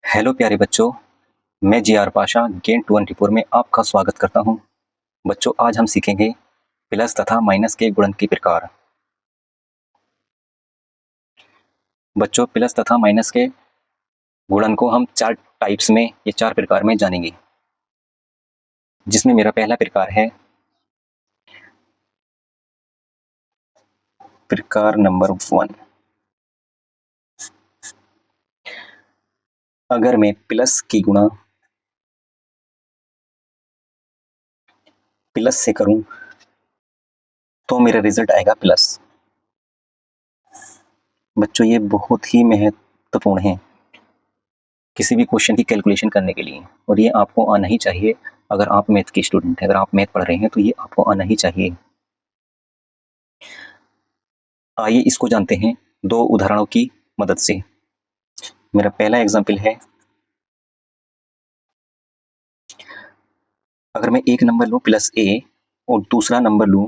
Hello प्यारे बच्चों, मैं जी.आर. पाशा गेन 24 में आपका स्वागत करता हूं। बच्चों, आज हम सीखेंगे प्लस तथा माइनस के गुणन के प्रकार। बच्चों, प्लस तथा माइनस के गुणन को हम 4 टाइप्स में या 4 प्रकार में जानेंगे, जिसमें मेरा पहला प्रकार है प्रकार नंबर 1। अगर मैं प्लस की गुणा प्लस से करूं तो मेरा रिजल्ट आएगा प्लस। बच्चों, ये बहुत ही महत्वपूर्ण है किसी भी क्वेश्चन की कैलकुलेशन करने के लिए, और ये आपको आना ही चाहिए। अगर आप मैथ के स्टूडेंट हैं, अगर आप मैथ पढ़ रहे हैं तो ये आपको आना ही चाहिए। आइए इसको जानते हैं 2 उदाहरणों की मदद से। मेरा पहला एग्जाम्पल है, अगर मैं एक नंबर लूं प्लस ए और दूसरा नंबर लूं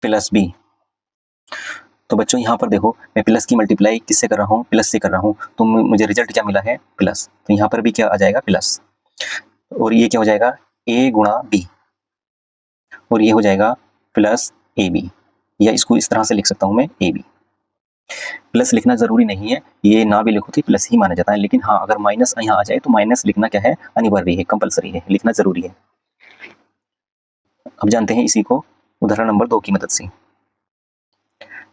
प्लस बी, तो बच्चों यहाँ पर देखो, मैं प्लस की मल्टीप्लाई किससे कर रहा हूँ? प्लस से कर रहा हूँ, तो मुझे रिजल्ट क्या मिला है? प्लस। तो यहाँ पर भी क्या आ जाएगा? प्लस। और ये क्या हो जाएगा? ए गुणा बी, और ये हो जाएगा प्लस ए बी, या इसको इस तरह से लिख सकता हूँ मैं, ए बी। प्लस लिखना जरूरी नहीं है, ये ना भी लिखो तो प्लस ही माना जाता है, लेकिन हाँ, अगर माइनस यहाँ आ जाए तो माइनस लिखना क्या है? अनिवार्य है, कंपलसरी है, लिखना जरूरी है। अब जानते हैं इसी को उदाहरण नंबर 2 की मदद से।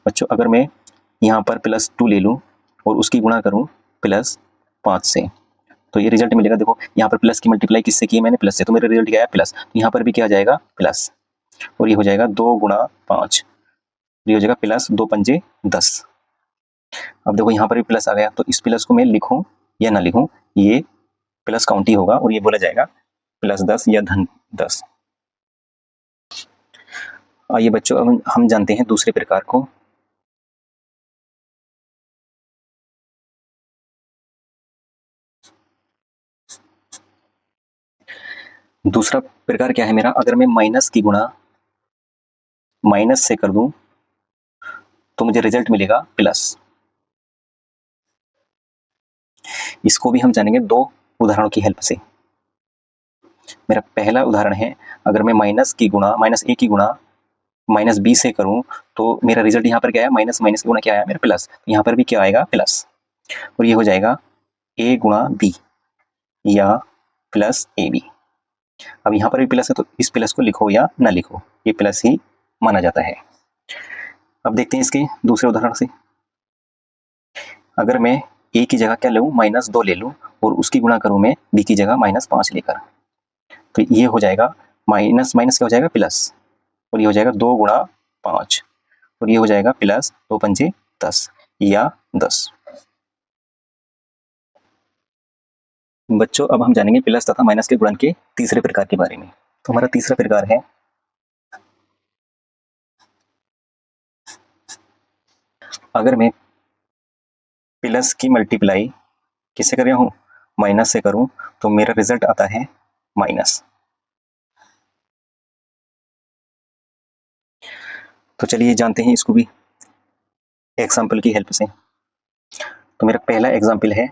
बच्चों, अगर मैं यहाँ पर +2 ले लूँ और उसकी गुणा करूँ +5 से, तो ये रिजल्ट मिलेगा। देखो, यहाँ पर प्लस की मल्टीप्लाई किससे की है मैंने? प्लस से, तो मेरा रिजल्ट क्या है? प्लस। तो यहाँ पर भी क्या आ जाएगा? प्लस। और ये हो जाएगा 2 गुणा 5, ये हो जाएगा प्लस 2 पंजे 10। अब देखो, यहाँ पर भी प्लस आ गया, तो इस प्लस को मैं लिखूं या ना लिखूं, ये प्लस काउंट ही होगा और ये बोला जाएगा +10 या धन 10। आइए बच्चों, अब हम जानते हैं दूसरे प्रकार को। दूसरा प्रकार क्या है मेरा? अगर मैं माइनस की गुणा माइनस से कर दूं तो मुझे रिजल्ट मिलेगा प्लस। इसको भी हम जानेंगे 2 उदाहरणों की हेल्प से। मेरा पहला उदाहरण है, अगर मैं माइनस ए की गुणा माइनस बी से करूं तो मेरा रिजल्ट यहाँ पर क्या है? माइनस माइनस की गुणा क्या आया? मेरा प्लस। तो यहाँ पर भी क्या आएगा? प्लस। और ये हो जाएगा ए गुणा बी या प्लस ए बी। अब यहाँ पर भी प्लस है, तो इस प्लस को लिखो या ना लिखो, ये प्लस ही माना जाता है। अब देखते हैं इसके दूसरे उदाहरण से। अगर मैं ए की जगह क्या लूँ? -2 ले लूँ और उसकी गुणा करूँ मैं बी की जगह -5 लेकर, तो ये हो जाएगा माइनस माइनस क्या हो जाएगा? प्लस। और ये हो जाएगा 2 गुणा 5, और ये हो जाएगा प्लस 2 पंजे 10 या 10। बच्चों, अब हम जानेंगे प्लस तथा माइनस के गुणन के तीसरे प्रकार के बारे में। तो हमारा तीसरा प्रकार है, अगर मैं प्लस की मल्टीप्लाई किससे कर रहा हूँ? माइनस से करूँ, तो मेरा रिजल्ट आता है माइनस। तो चलिए जानते हैं इसको भी एग्जाम्पल की हेल्प से। तो मेरा पहला एग्जाम्पल है,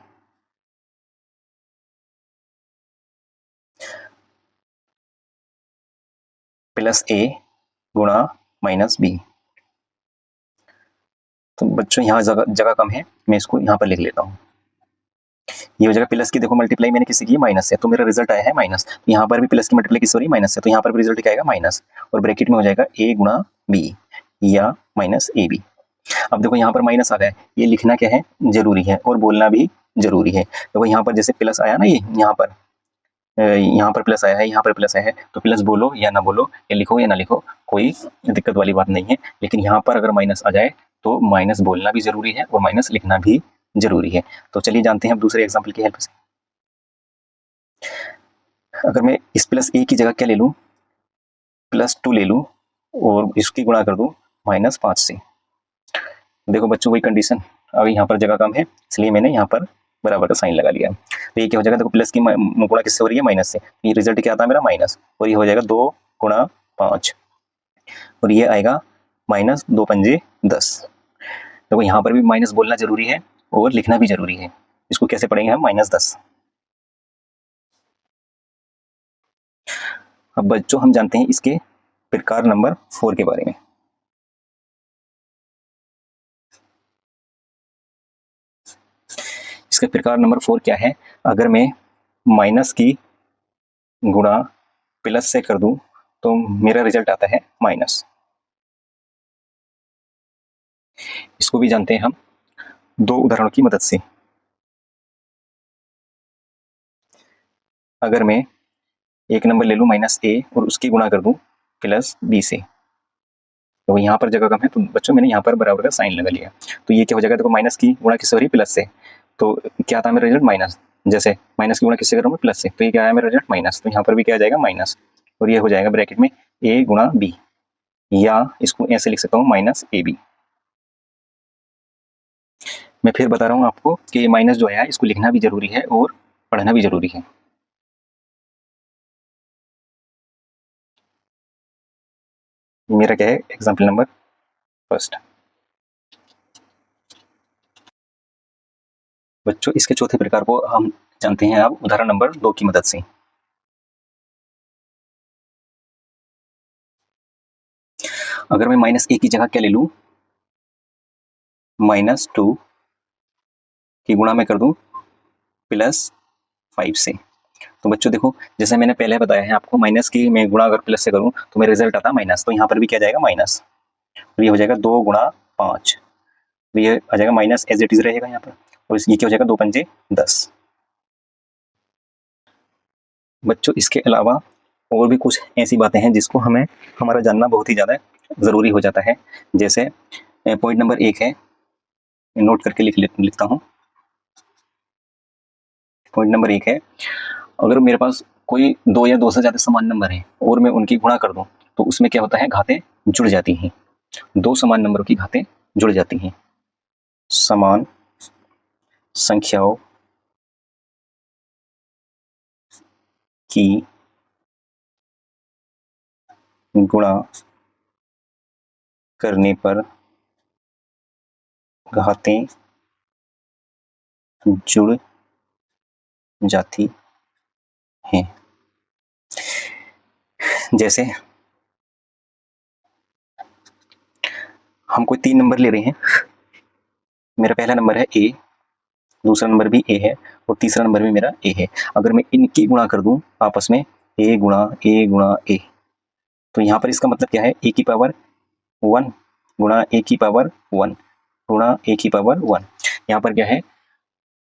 प्लस ए गुणा माइनस बी। तो बच्चों, यहाँ जगह कम है, मैं इसको यहाँ पर लिख लेता हूँ। ये हो जाएगा प्लस की, देखो मल्टीप्लाई मैंने किसी की? माइनस से, तो मेरा रिजल्ट आया है माइनस। तो यहाँ पर भी प्लस की मल्टीप्लाई किससे हो रही है? माइनस से, तो यहाँ पर भी रिजल्ट क्या आएगा? माइनस। और ब्रैकेट में हो जाएगा ए गुणा बी या माइनस ए बी। अब देखो, यहाँ पर माइनस आ गया है, ये लिखना क्या है? जरूरी है, और बोलना भी जरूरी है। देखो, यहाँ पर जैसे प्लस आया ना, ये यहाँ पर प्लस आया है, यहाँ पर प्लस आया है, तो प्लस बोलो या ना बोलो, या लिखो या ना लिखो, कोई दिक्कत वाली बात नहीं है। लेकिन यहाँ पर अगर माइनस आ जाए तो माइनस बोलना भी जरूरी है और माइनस लिखना भी जरूरी है। तो चलिए जानते हैं अब दूसरे एग्जाम्पल की हेल्प से। अगर मैं इस प्लस ए की जगह क्या ले लूँ? +2 ले लूँ और इसकी गुणा कर दूँ -5 से। देखो बच्चों, वही कंडीशन, अभी यहाँ पर जगह कम है, इसलिए मैंने यहाँ पर बराबर का साइन लगा लिया। तो ये क्या हो जाएगा? देखो, प्लस की गुणा किससे हो रही है? माइनस से, ये रिजल्ट क्या आता है मेरा? माइनस। और ये हो जाएगा 2 गुणा 5, और ये आएगा -2 पंजे 10। देखो, यहाँ पर भी माइनस बोलना जरूरी है और लिखना भी जरूरी है। इसको कैसे पढ़ेंगे हम? -10। अब बच्चों हम जानते हैं इसके प्रकार नंबर 4 के बारे में। इसका प्रकार नंबर 4 क्या है? अगर मैं माइनस की गुणा प्लस से कर दूं तो मेरा रिजल्ट आता है माइनस। इसको भी जानते हैं हम 2 उदाहरणों की मदद से। अगर मैं एक नंबर ले लूं -a और उसकी गुणा कर दूं +b से, तो यहाँ पर जगह कम है तो बच्चों मैंने यहाँ पर बराबर का साइन लगा लिया। तो ये क्या हो जाएगा? देखो माइनस की गुणा किससे हो रही है? प्लस से। तो क्या आता है मेरा रिजल्ट? माइनस। जैसे माइनस की गुणा किससे करूँगा? प्लस से। तो ये क्या आया मेरा रिजल्ट? माइनस। तो यहाँ पर भी क्या आ जाएगा? माइनस। और ये हो जाएगा ब्रैकेट में a गुणा b, या इसको ऐसे लिख सकता हूँ -ab। मैं फिर बता रहा हूँ आपको कि माइनस जो है इसको लिखना भी जरूरी है और पढ़ना भी जरूरी है। मेरा क्या है? Example number first. बच्चों इसके चौथे प्रकार को हम जानते हैं अब उदाहरण नंबर 2 की मदद से। अगर मैं -a की जगह क्या ले लूं? -2 की गुणा में कर दूं +5 से। तो बच्चों देखो, जैसे मैंने पहले बताया है आपको, माइनस की मैं गुणा अगर प्लस से करूं तो मेरा रिजल्ट आता है माइनस। तो यहाँ पर भी क्या जाएगा? माइनस। तो ये हो जाएगा 2 गुणा 5। तो ये आ जाएगा माइनस, एज इट इज रहेगा यहाँ पर। और ये क्या हो जाएगा? 2 पंजे 10। बच्चों इसके अलावा और भी कुछ ऐसी बातें हैं जिसको हमें हमारा जानना बहुत ही ज़्यादा ज़रूरी हो जाता है। जैसे पॉइंट नंबर 1 है, नोट करके लिखता हूँ। पॉइंट नंबर 1 है, अगर मेरे पास कोई 2 या 2 से ज़्यादा समान नंबर हैं और मैं उनकी गुणा कर दूं तो उसमें क्या होता है? घातें जुड़ जाती हैं। 2 समान नंबरों की घातें जुड़ जाती हैं। समान संख्याओं की गुणा करने पर घातें जुड़ जाती हैं। जैसे हम कोई 3 नंबर ले रहे हैं। मेरा पहला नंबर है a, दूसरा नंबर भी a है और तीसरा नंबर भी मेरा a है। अगर मैं इनकी गुणा कर दूं आपस में, a गुणा a गुणा a, तो यहाँ पर इसका मतलब क्या है? a की पावर 1 गुणा a की पावर 1 गुणा a की पावर 1। यहाँ पर क्या है?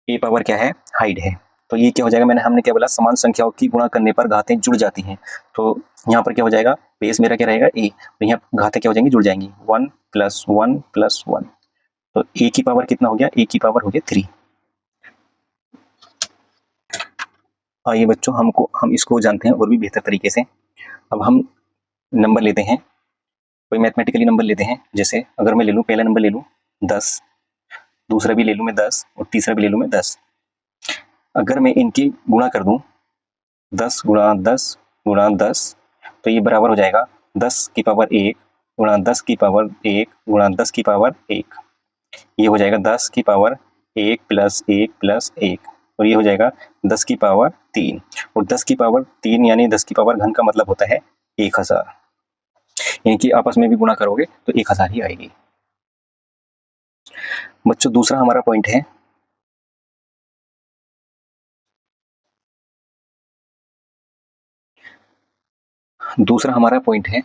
a पावर क्या है? हाइड है। तो ये क्या हो जाएगा? हमने क्या बोला? समान संख्याओं की गुणा करने पर घातें जुड़ जाती हैं। तो यहाँ पर क्या हो जाएगा? बेस मेरा क्या रहेगा? a। तो यहाँ घातें क्या हो जाएंगी? जुड़ जाएंगी। 1 + 1 + 1। तो a की पावर कितना हो गया? a की पावर हो गया 3। आइए बच्चों हम इसको जानते हैं और भी बेहतर तरीके से। अब हम नंबर लेते हैं, कोई मैथमेटिकली नंबर लेते हैं। जैसे अगर मैं ले लूँ, पहला नंबर ले लूँ 10, दूसरा भी ले लूँ मैं 10 और तीसरा भी ले लूँ मैं 10। अगर मैं इनकी गुणा कर दूं 10 गुणा 10 गुणा 10, तो ये बराबर हो जाएगा 10 की पावर 1 गुणा 10 की पावर 1 गुणा 10 की पावर 1। ये हो जाएगा 10 की पावर 1 + 1 + 1, और ये हो जाएगा 10 की पावर 3। और 10 की पावर 3 यानी 10 की पावर घन का मतलब होता है 1000। इनकी आपस में भी गुणा करोगे तो 1000 ही आएगी। बच्चों दूसरा हमारा पॉइंट है,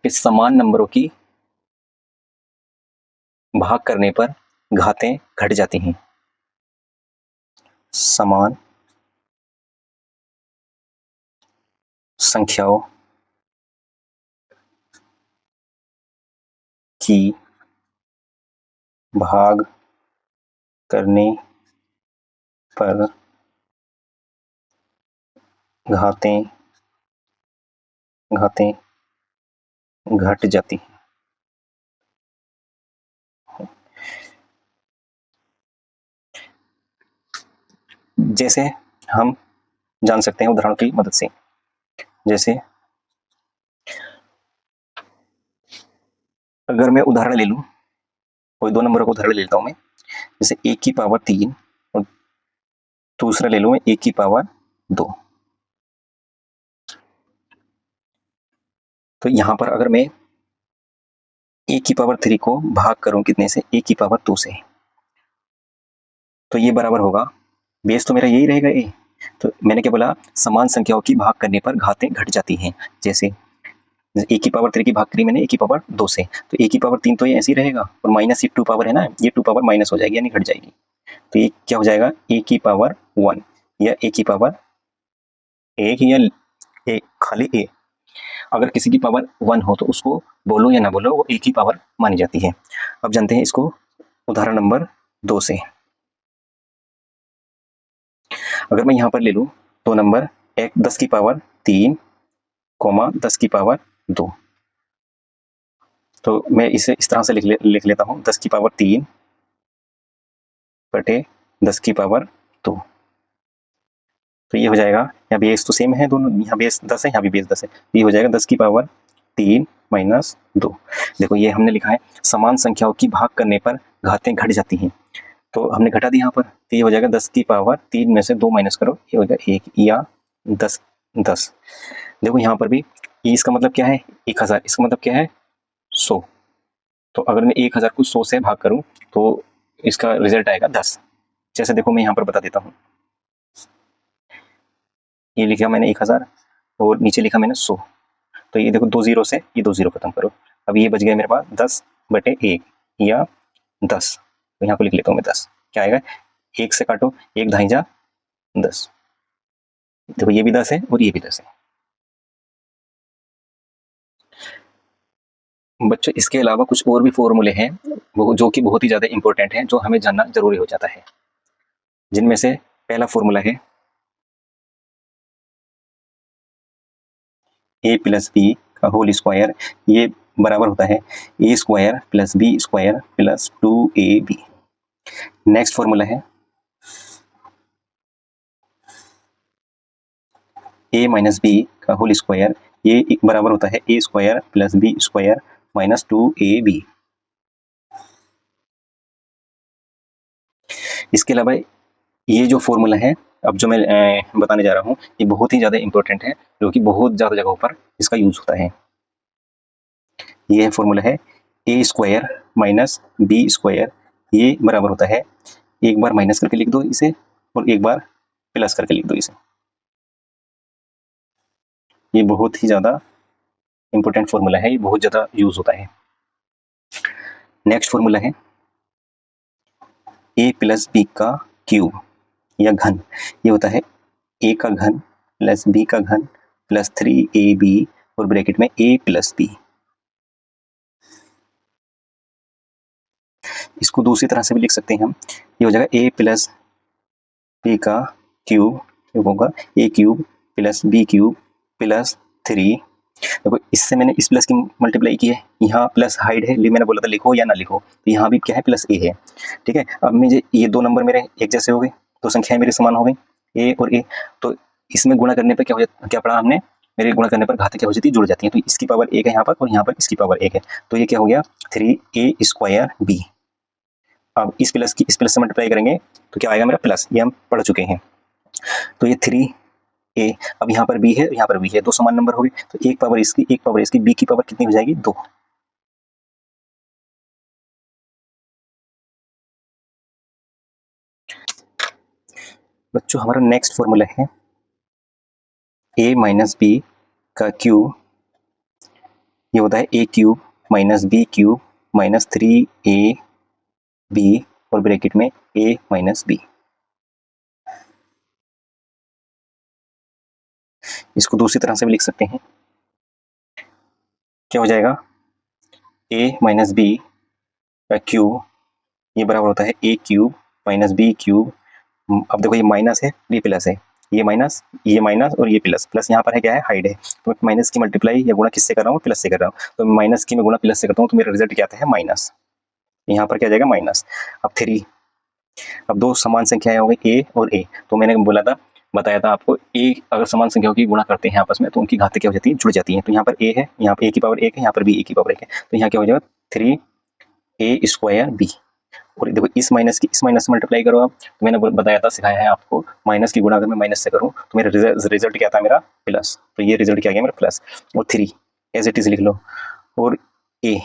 कि समान नंबरों की भाग करने पर घातें घट जाती हैं। समान संख्याओं की भाग करने पर घातें घट जाती हैं। जैसे हम जान सकते हैं उदाहरण की मदद से। जैसे अगर मैं उदाहरण ले लूं, कोई 2 नंबरों का उदाहरण ले लेता हूं मैं। जैसे a की पावर 3 और दूसरा ले लूँ मैं a की पावर 2। तो यहाँ पर अगर मैं a की पावर 3 को भाग करूँ कितने से, a की पावर 2 से, तो ये बराबर होगा, बेस तो मेरा यही रहेगा a। तो मैंने क्या बोला, समान संख्याओं की भाग करने पर घातें घट जाती हैं। जैसे a की पावर 3 की भाग करी मैंने a की पावर 2 से, तो a की पावर 3 तो ये ऐसे ही रहेगा, और माइनस ये 2 पावर है ना, ये 2 पावर माइनस हो जाएगी यानी घट जाएगी। तो ये क्या हो जाएगा, a की पावर 1 या a की पावर 1 या a, खाली a। अगर किसी की पावर 1 हो तो उसको बोलो या ना बोलो वो a की पावर मानी जाती है। अब जानते हैं इसको उदाहरण नंबर 2 से। अगर मैं यहाँ पर ले लूँ 2 नंबर 10 की पावर 3, 10 की पावर 2, तो मैं इसे इस तरह से लिख लेता हूँ, 10 की पावर 3 बटे 10 की पावर 2। तो ये हो जाएगा, यहाँ बेस तो सेम है दोनों, यहाँ बेस 10 है, यहाँ भी बेस 10 है, ये हो जाएगा 10 की पावर 3 माइनस 2। देखो ये हमने लिखा है समान संख्याओं की भाग करने पर घातें घट जाती हैं, तो हमने घटा दी यहाँ पर, तो ये हो जाएगा 10 की पावर 3 में से 2 माइनस करो, ये हो जाएगा 1 या 10 10। देखो यहाँ पर भी इसका मतलब क्या है 1000, इसका मतलब क्या है 100। तो अगर मैं 1000 को 100 से भाग करूँ तो इसका रिजल्ट आएगा 10। जैसे देखो मैं यहाँ पर बता देता हूँ, ये लिखा मैंने 1000 और नीचे लिखा मैंने 100, तो ये देखो 2 जीरो से ये 2 जीरो खत्म करो, अब ये बच गया मेरे पास 10 बटे 1 या 10। तो यहाँ को लिख लेता हूँ मैं 10, क्या आएगा 1 से काटो, 1 ढाई जा 10, देखो ये भी 10 है और ये भी 10 है। बच्चों इसके अलावा कुछ और भी फॉर्मूले हैं वो जो कि बहुत ही ज़्यादा इंपॉर्टेंट हैं, जो हमें जानना जरूरी हो जाता है। जिनमें से पहला फॉर्मूला है a प्लस बी का होल स्क्वायर, ये बराबर होता है a square plus B square plus 2ab। Next formula है a माइनस बी का होल स्क्वायर, ये बराबर होता है a square plus B square minus 2ab। इसके अलावा ये जो फॉर्मूला है अब जो मैं बताने जा रहा हूँ ये बहुत ही ज़्यादा इंपॉर्टेंट है, जो कि बहुत ज़्यादा जगहों पर इसका यूज होता है। ये फॉर्मूला है a square minus B square, ये बराबर होता है, एक बार माइनस करके लिख दो इसे और एक बार प्लस करके लिख दो इसे। ये बहुत ही ज़्यादा इंपॉर्टेंट फॉर्मूला है, ये बहुत ज़्यादा यूज होता है। नेक्स्ट फॉर्मूला है a प्लस बी का क्यूब या घन, ये होता है a का घन प्लस b का घन प्लस 3ab और ब्रैकेट में a प्लस बी। इसको दूसरी तरह से भी लिख सकते हैं हम, ये हो जाएगा a प्लस बी का क्यूब होगा a cube plus B cube plus 3। देखो इससे मैंने इस प्लस की मल्टीप्लाई की है, यहाँ प्लस हाइड है, मैंने बोला था लिखो या ना लिखो, तो यहाँ भी क्या है प्लस ए है। ठीक है, अब मुझे ये 2 नंबर मेरे एक जैसे हो गए, 2 संख्याएं मेरी समान हो गई ए और ए, तो इसमें गुणा करने पर क्या हो जाता, क्या पढ़ा हमने, मेरे गुणा करने पर घातें क्या हो जाती है, जुड़ जाती है। तो इसकी पावर 1 है यहाँ पर और यहाँ पर इसकी पावर 1 है, तो ये क्या हो गया 3a स्क्वायर बी। अब इस प्लस से मल्टीप्लाई करेंगे तो क्या आएगा मेरा प्लस, ये हम पढ़ चुके हैं। तो ये 3a, अब यहाँ पर b है यहाँ पर b है, 2 समान नंबर हो गए, तो एक पावर इसकी b की पावर कितनी हो जाएगी 2। बच्चों हमारा नेक्स्ट फॉर्मूला है a माइनस बी का क्यूब, ये होता है a cube minus B cube minus 3ab और ब्रैकेट में a माइनस बी। इसको दूसरी तरह से भी लिख सकते हैं, क्या हो जाएगा a माइनस बी का क्यूब, ये बराबर होता है a cube minus B cube. अब देखो ये माइनस है ये प्लस है, ये माइनस और ये प्लस, प्लस यहाँ पर है क्या है हाइड है, तो माइनस की मल्टीप्लाई या गुणा किससे कर रहा हूँ, प्लस से कर रहा हूँ, तो माइनस की मैं गुणा प्लस से करता हूँ तो मेरा रिजल्ट क्या आता है माइनस, यहाँ पर क्या जाएगा माइनस। अब 3, अब 2 समान संख्याएं हो गई a और a, तो मैंने बताया था आपको a अगर समान संख्याओं की गुणा करते हैं आपस में तो उनकी घातें क्या हो जाती है, जुड़ जाती हैं। तो यहाँ पर a है, यहाँ पर a की पावर 1 है, यहाँ पर भी a की पावर 1 है, तो यहाँ क्या हो जाएगा 3a स्क्वायर b और देखो इस माइनस की इस माइनस से मल्टीप्लाई करो आप, तो मैंने बताया था, सिखाया है आपको, माइनस की गुणा अगर मैं माइनस से करूं तो मेरा रिजल्ट क्या था, मेरा प्लस। तो ये रिजल्ट क्या गया मेरा प्लस। और 3 एज इट इज लिख लो। और ए,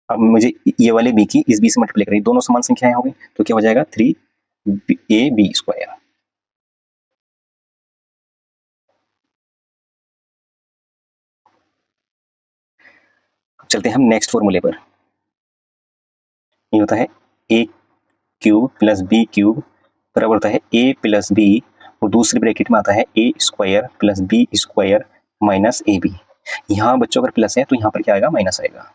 अब मुझे ये वाले बी की इस बी से मल्टीप्लाई करनी, दोनों समान संख्याएं हो गई, तो क्या हो जाएगा 3ab²। चलते हैं हम नेक्स्ट फॉर्मूले पर। ये होता है a³ प्लस b³ बराबर होता है a प्लस b, और दूसरी ब्रैकेट में आता है a² plus b² minus ab। यहाँ बच्चों अगर प्लस है तो यहाँ पर क्या आएगा, माइनस आएगा।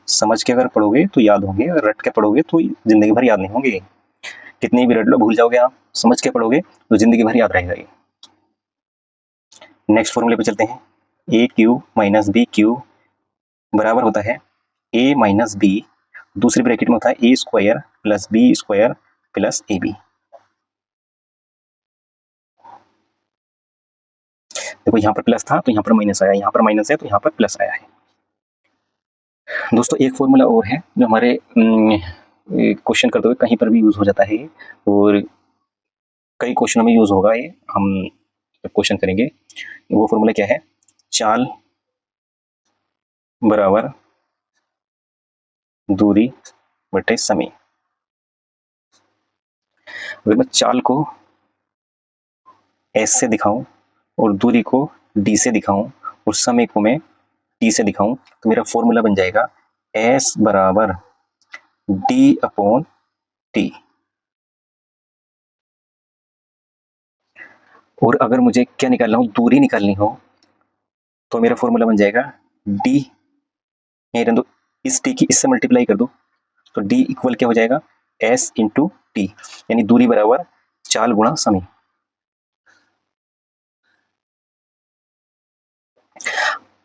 समझ के अगर पढ़ोगे तो याद होंगे, अगर रट के पढ़ोगे तो जिंदगी भर याद नहीं होंगे। कितनी भी रट लो भूल जाओगे आप, समझ के पढ़ोगे तो जिंदगी भर याद रहेगा ये। नेक्स्ट फॉर्मूले पे चलते हैं। a³ माइनस b³ बराबर होता है a माइनस b, दूसरी ब्रैकेट में होता है a² plus b² plus ab। देखो यहाँ पर प्लस था तो यहाँ पर माइनस आया, यहाँ पर माइनस है तो यहाँ पर प्लस आया है। दोस्तों एक फॉर्मूला और है जो हमारे क्वेश्चन करते हुए कहीं पर भी यूज हो जाता है, और कई क्वेश्चनों में यूज होगा ये, हम क्वेश्चन करेंगे। वो फॉर्मूला क्या है, चाल बराबर दूरी बटे समय। अगर मैं चाल को s से दिखाऊं और दूरी को d से दिखाऊं और समय को मैं t से दिखाऊं, तो मेरा फॉर्मूला बन जाएगा s बराबर d/t। और अगर मुझे क्या निकालना हो, दूरी निकालनी हो, तो मेरा फॉर्मूला बन जाएगा d, दो इस t की इससे मल्टीप्लाई कर दो, तो d इक्वल क्या हो जाएगा, s इंटू टी, यानी दूरी बराबर चाल गुणा समय।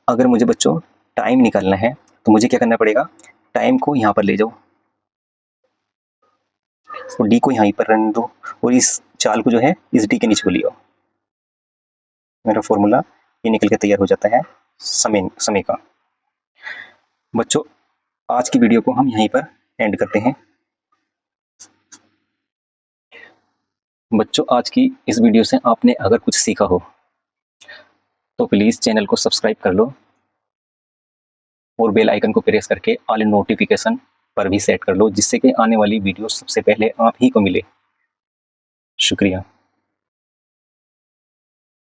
अगर मुझे बच्चों टाइम निकालना है तो मुझे क्या करना पड़ेगा, टाइम को यहाँ पर ले जाओ और डी को यहाँ पर रहने दो, और इस चाल को जो है इस डी के नीचे को ले आओ। मेरा फॉर्मूला ये निकल के तैयार हो जाता है समय का। बच्चों आज की वीडियो को हम यहीं पर एंड करते हैं। बच्चों आज की इस वीडियो से आपने अगर कुछ सीखा हो तो प्लीज़ चैनल को सब्सक्राइब कर लो और बेल आइकन को प्रेस करके ऑल नोटिफिकेशन पर भी सेट कर लो, जिससे कि आने वाली वीडियो सबसे पहले आप ही को मिले। शुक्रिया।